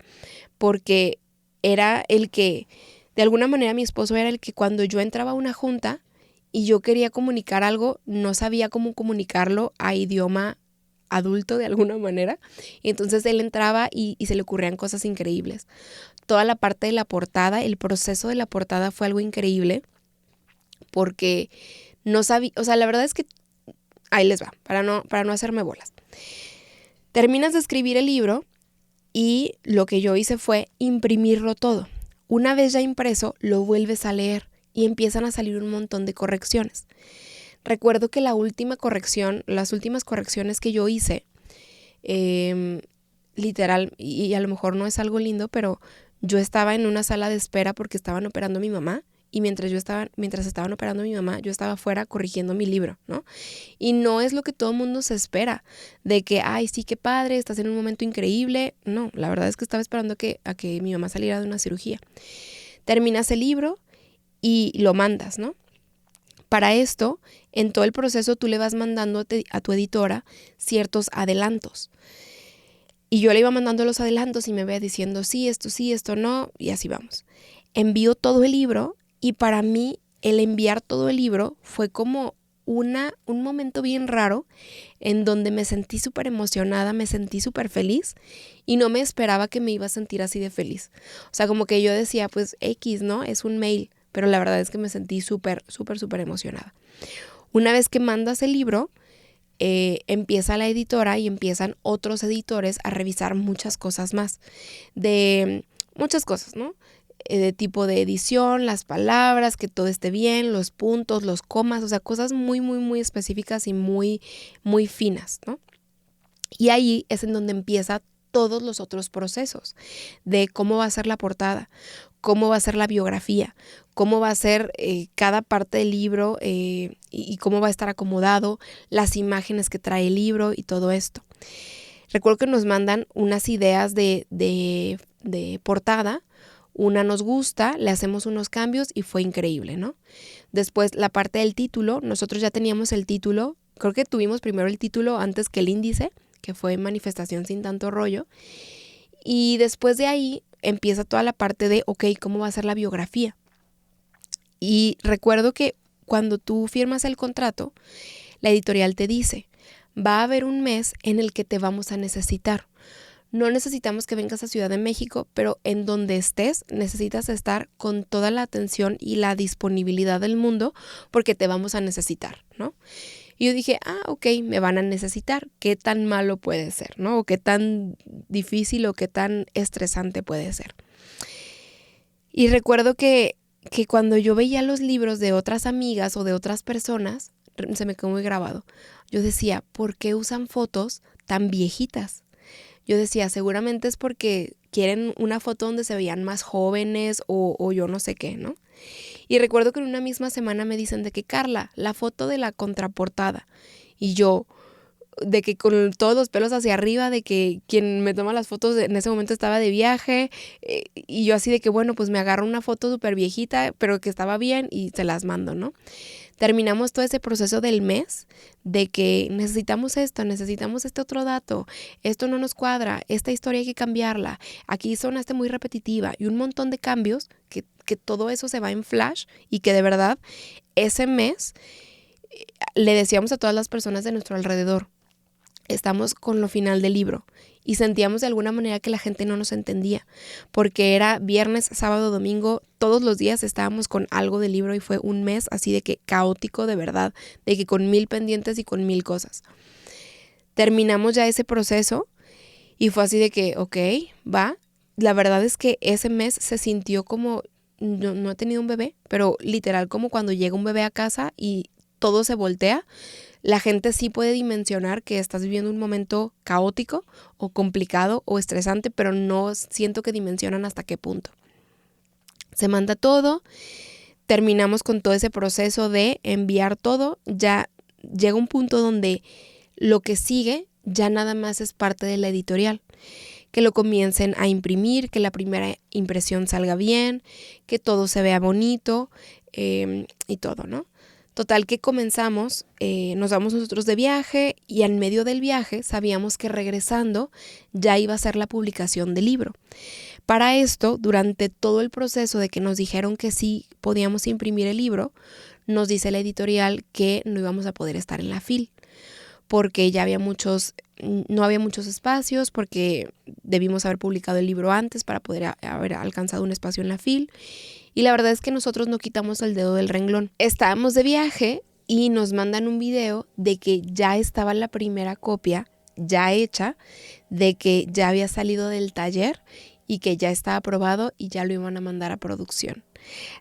porque era el que, de alguna manera mi esposo era el que cuando yo entraba a una junta y yo quería comunicar algo, no sabía cómo comunicarlo a idioma adulto de alguna manera, y entonces él entraba y se le ocurrían cosas increíbles. Toda la parte de la portada, el proceso de la portada fue algo increíble, porque no sabía, o sea, la verdad es que ahí les va, para no hacerme bolas. Terminas de escribir el libro Y lo que yo hice fue imprimirlo todo. Una vez ya impreso, lo vuelves a leer y empiezan a salir un montón de correcciones. Recuerdo que las últimas correcciones que yo hice, literal, y a lo mejor no es algo lindo, pero yo estaba en una sala de espera porque estaban operando a mi mamá. Y mientras estaban operando a mi mamá, yo estaba afuera corrigiendo mi libro, ¿no? Y no es lo que todo el mundo se espera, de que, ay, sí, qué padre, estás en un momento increíble. No, la verdad es que estaba esperando a que mi mamá saliera de una cirugía. Terminas el libro y lo mandas, ¿no? Para esto, en todo el proceso tú le vas mandando a tu editora ciertos adelantos. Y yo le iba mandando los adelantos y me veía diciendo, sí, esto no, y así vamos. Envío todo el libro. Y para mí el enviar todo el libro fue como un momento bien raro en donde me sentí súper emocionada, me sentí súper feliz y no me esperaba que me iba a sentir así de feliz. O sea, como que yo decía, pues X, ¿no? Es un mail, pero la verdad es que me sentí súper emocionada. Una vez que mandas el libro, empieza la editora y empiezan otros editores a revisar muchas cosas más, de muchas cosas, ¿no? De tipo de edición, las palabras, que todo esté bien, los puntos, los comas, o sea, cosas muy específicas y muy finas, ¿no? Y ahí es en donde empieza todos los otros procesos de cómo va a ser la portada, cómo va a ser la biografía, cómo va a ser cada parte del libro y cómo va a estar acomodado, las imágenes que trae el libro y todo esto. Recuerdo que nos mandan unas ideas de portada. Una nos gusta, le hacemos unos cambios y fue increíble, ¿no? Después la parte del título, nosotros ya teníamos el título, creo que tuvimos primero el título antes que el índice, que fue Manifestación sin tanto rollo. Y después de ahí empieza toda la parte de, ok, ¿cómo va a ser la biografía? Y recuerdo que cuando tú firmas el contrato, la editorial te dice, va a haber un mes en el que te vamos a necesitar. No necesitamos que vengas a Ciudad de México, pero en donde estés necesitas estar con toda la atención y la disponibilidad del mundo porque te vamos a necesitar, ¿no? Y yo dije, ok, me van a necesitar. ¿Qué tan malo puede ser, no? O qué tan difícil o qué tan estresante puede ser. Y recuerdo que cuando yo veía los libros de otras amigas o de otras personas, se me quedó muy grabado. Yo decía, ¿por qué usan fotos tan viejitas? Yo decía, seguramente es porque quieren una foto donde se veían más jóvenes o yo no sé qué, ¿no? Y recuerdo que en una misma semana me dicen de que, Carla, la foto de la contraportada. Y yo, de que con todos los pelos hacia arriba, de que quien me toma las fotos en ese momento estaba de viaje. Y yo así de que, bueno, pues me agarro una foto súper viejita, pero que estaba bien y se las mando, ¿no? Terminamos todo ese proceso del mes de que necesitamos esto, necesitamos este otro dato, esto no nos cuadra, esta historia hay que cambiarla, aquí sonaste muy repetitiva y un montón de cambios que todo eso se va en flash y que de verdad ese mes le decíamos a todas las personas de nuestro alrededor, estamos con lo final del libro y sentíamos de alguna manera que la gente no nos entendía porque era viernes, sábado, domingo, todos los días estábamos con algo del libro y fue un mes así de que caótico de verdad, de que con 1000 pendientes y con 1000 cosas. Terminamos ya ese proceso y fue así de que, ok, va. La verdad es que ese mes se sintió como, no he tenido un bebé, pero literal como cuando llega un bebé a casa y todo se voltea. La gente sí puede dimensionar que estás viviendo un momento caótico o complicado o estresante, pero no siento que dimensionan hasta qué punto. Se manda todo, terminamos con todo ese proceso de enviar todo, ya llega un punto donde lo que sigue ya nada más es parte de la editorial. Que lo comiencen a imprimir, que la primera impresión salga bien, que todo se vea bonito y todo, ¿no? Total que comenzamos, nos vamos nosotros de viaje y en medio del viaje sabíamos que regresando ya iba a ser la publicación del libro. Para esto, durante todo el proceso de que nos dijeron que sí podíamos imprimir el libro, nos dice la editorial que no íbamos a poder estar en la FIL porque ya no había muchos espacios, porque debimos haber publicado el libro antes para poder haber alcanzado un espacio en la FIL. Y la verdad es que nosotros no quitamos el dedo del renglón. Estábamos de viaje y nos mandan un video de que ya estaba la primera copia ya hecha, de que ya había salido del taller y que ya estaba aprobado y ya lo iban a mandar a producción.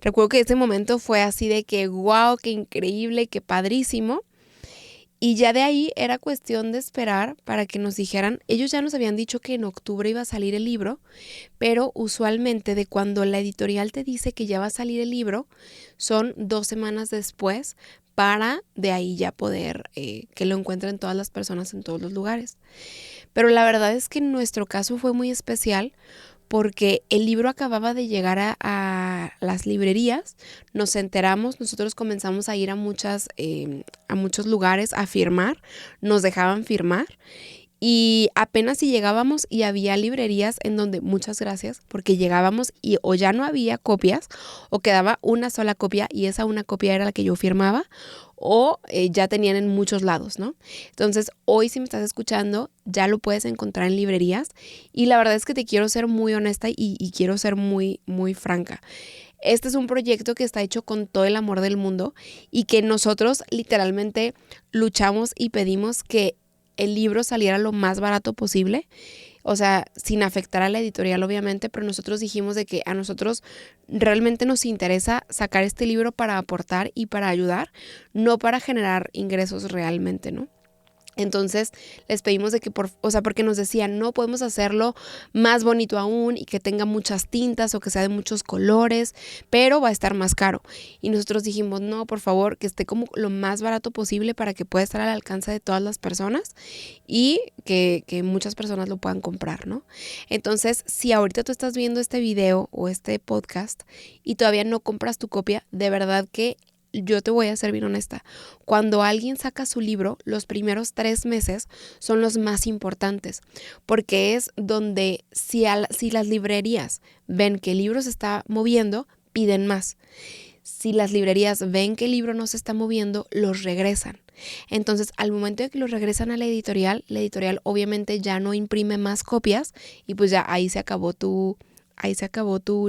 Recuerdo que ese momento fue así de que wow, qué increíble, qué padrísimo. Y ya de ahí era cuestión de esperar para que nos dijeran, ellos ya nos habían dicho que en octubre iba a salir el libro, pero usualmente de cuando la editorial te dice que ya va a salir el libro, son 2 semanas después para de ahí ya poder que lo encuentren todas las personas en todos los lugares. Pero la verdad es que en nuestro caso fue muy especial porque el libro acababa de llegar a las librerías, nos enteramos, nosotros comenzamos a ir a muchos lugares a firmar, nos dejaban firmar y apenas si llegábamos y había librerías en donde, muchas gracias, porque llegábamos y o ya no había copias o quedaba una sola copia y esa una copia era la que yo firmaba o ya tenían en muchos lados, ¿no? Entonces, hoy si me estás escuchando, ya lo puedes encontrar en librerías y la verdad es que te quiero ser muy honesta y quiero ser muy, muy franca. Este es un proyecto que está hecho con todo el amor del mundo y que nosotros literalmente luchamos y pedimos que el libro saliera lo más barato posible, o sea, sin afectar a la editorial obviamente, pero nosotros dijimos de que a nosotros realmente nos interesa sacar este libro para aportar y para ayudar, no para generar ingresos realmente, ¿no? Entonces les pedimos de que, porque nos decían, no podemos hacerlo más bonito aún y que tenga muchas tintas o que sea de muchos colores, pero va a estar más caro. Y nosotros dijimos, no, por favor, que esté como lo más barato posible para que pueda estar al alcance de todas las personas y que muchas personas lo puedan comprar, ¿no? Entonces, si ahorita tú estás viendo este video o este podcast y todavía no compras tu copia, de verdad que yo te voy a ser bien honesta. Cuando alguien saca su libro, los primeros 3 meses son los más importantes, porque es donde si las librerías ven que el libro se está moviendo, piden más. Si las librerías ven que el libro no se está moviendo, los regresan. Entonces, al momento de que los regresan a la editorial obviamente ya no imprime más copias y pues ya ahí se acabó tu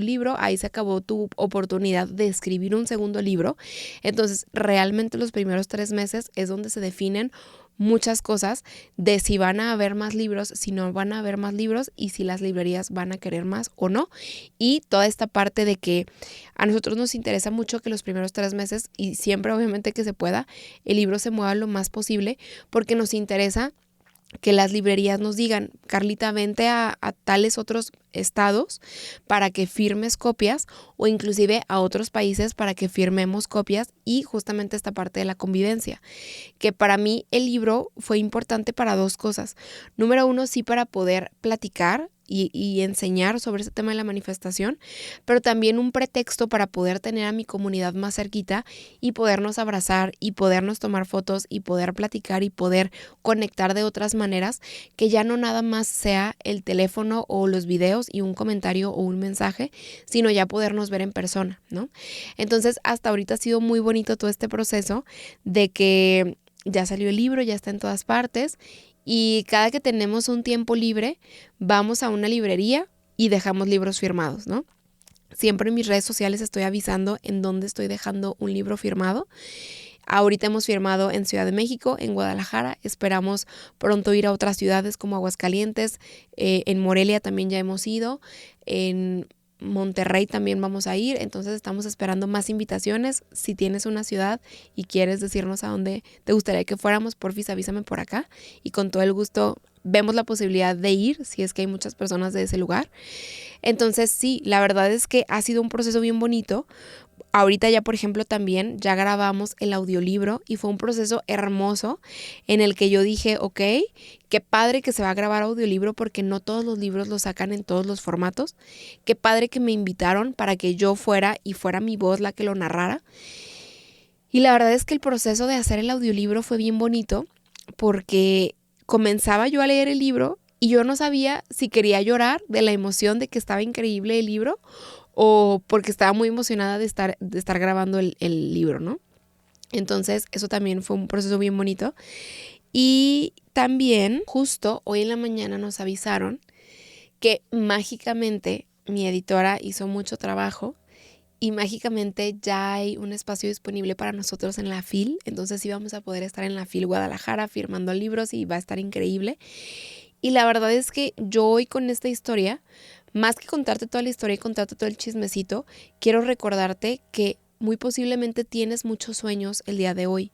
libro, ahí se acabó tu oportunidad de escribir un segundo libro. Entonces, realmente los primeros 3 meses es donde se definen muchas cosas de si van a haber más libros, si no van a haber más libros y si las librerías van a querer más o no. Y toda esta parte de que a nosotros nos interesa mucho que los primeros 3 meses y siempre obviamente que se pueda, el libro se mueva lo más posible porque nos interesa que las librerías nos digan, Carlita, vente a tales otros estados para que firmes copias o inclusive a otros países para que firmemos copias y justamente esta parte de la convivencia, que para mí el libro fue importante para 2 cosas. Número 1, sí, para poder platicar y enseñar sobre ese tema de la manifestación, pero también un pretexto para poder tener a mi comunidad más cerquita y podernos abrazar y podernos tomar fotos y poder platicar y poder conectar de otras maneras, que ya no nada más sea el teléfono o los videos y un comentario o un mensaje, sino ya podernos ver en persona, ¿no? Entonces, hasta ahorita ha sido muy bonito todo este proceso de que ya salió el libro, ya está en todas partes y cada que tenemos un tiempo libre, vamos a una librería y dejamos libros firmados, ¿no? Siempre en mis redes sociales estoy avisando en dónde estoy dejando un libro firmado. Ahorita hemos firmado en Ciudad de México, en Guadalajara. Esperamos pronto ir a otras ciudades como Aguascalientes. En Morelia también ya hemos ido. En Monterrey también vamos a ir, entonces estamos esperando más invitaciones. Si tienes una ciudad y quieres decirnos a dónde te gustaría que fuéramos, porfis avísame por acá y con todo el gusto vemos la posibilidad de ir si es que hay muchas personas de ese lugar. Entonces sí, la verdad es que ha sido un proceso bien bonito. Ahorita ya, por ejemplo, también ya grabamos el audiolibro y fue un proceso hermoso en el que yo dije, ok, qué padre que se va a grabar audiolibro porque no todos los libros lo sacan en todos los formatos. Qué padre que me invitaron para que yo fuera y fuera mi voz la que lo narrara. Y la verdad es que el proceso de hacer el audiolibro fue bien bonito porque comenzaba yo a leer el libro y yo no sabía si quería llorar de la emoción de que estaba increíble el libro o porque estaba muy emocionada de estar grabando el libro, ¿no? Entonces, eso también fue un proceso bien bonito. Y también, justo hoy en la mañana nos avisaron que mágicamente mi editora hizo mucho trabajo y mágicamente ya hay un espacio disponible para nosotros en la FIL. Entonces sí vamos a poder estar en la FIL Guadalajara firmando libros y va a estar increíble. Y la verdad es que yo hoy con esta historia, más que contarte toda la historia y contarte todo el chismecito, quiero recordarte que muy posiblemente tienes muchos sueños el día de hoy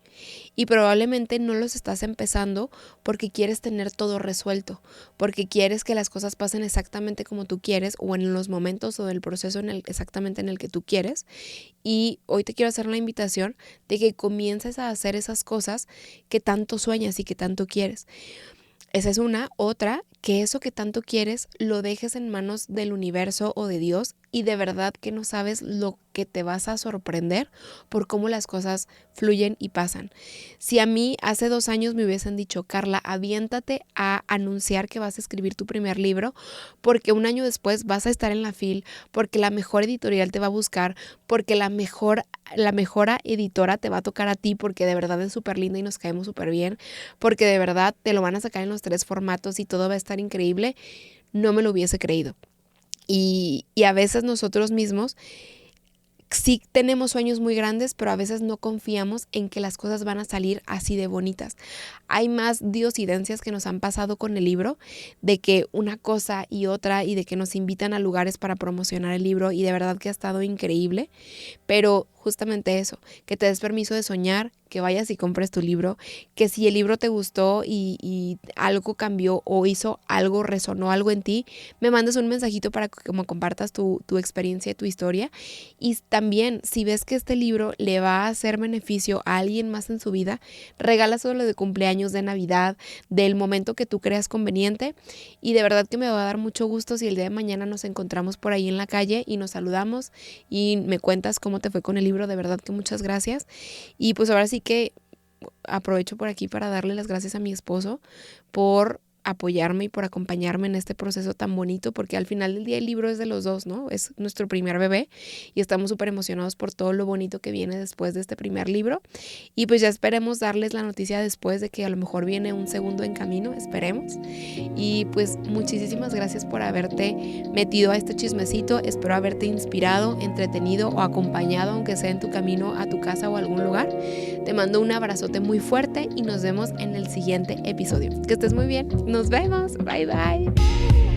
y probablemente no los estás empezando porque quieres tener todo resuelto, porque quieres que las cosas pasen exactamente como tú quieres o en los momentos o del proceso exactamente en el que tú quieres. Y hoy te quiero hacer la invitación de que comiences a hacer esas cosas que tanto sueñas y que tanto quieres. Esa es una. Otra, que eso que tanto quieres lo dejes en manos del universo o de Dios y de verdad que no sabes lo que te vas a sorprender por cómo las cosas fluyen y pasan. Si a mí hace 2 años me hubiesen dicho, Carla, aviéntate a anunciar que vas a escribir tu primer libro porque 1 año después vas a estar en la FIL, porque la mejor editorial te va a buscar, porque la mejor editora te va a tocar a ti porque de verdad es súper linda y nos caemos súper bien, porque de verdad te lo van a sacar en los 3 formatos y todo va a estar increíble, no me lo hubiese creído. Y a veces nosotros mismos sí tenemos sueños muy grandes, pero a veces no confiamos en que las cosas van a salir así de bonitas. Hay más diosidencias que nos han pasado con el libro, de que una cosa y otra y de que nos invitan a lugares para promocionar el libro y de verdad que ha estado increíble, pero justamente eso, que te des permiso de soñar, que vayas y compres tu libro, que si el libro te gustó y algo cambió o hizo algo, resonó algo en ti, me mandes un mensajito para que como compartas tu experiencia y tu historia. Y también, si ves que este libro le va a hacer beneficio a alguien más en su vida, regálaselo de cumpleaños, de Navidad, del momento que tú creas conveniente. Y de verdad que me va a dar mucho gusto si el día de mañana nos encontramos por ahí en la calle y nos saludamos y me cuentas cómo te fue con el libro. De verdad que muchas gracias. Y pues ahora sí que aprovecho por aquí para darle las gracias a mi esposo por apoyarme y por acompañarme en este proceso tan bonito, porque al final del día el libro es de los dos, ¿no? Es nuestro primer bebé y estamos súper emocionados por todo lo bonito que viene después de este primer libro. Y pues ya esperemos darles la noticia después de que a lo mejor viene un segundo en camino, esperemos. Y pues muchísimas gracias por haberte metido a este chismecito. Espero haberte inspirado, entretenido o acompañado, aunque sea en tu camino a tu casa o a algún lugar. Te mando un abrazote muy fuerte y nos vemos en el siguiente episodio. Que estés muy bien. Nos vemos. Bye bye.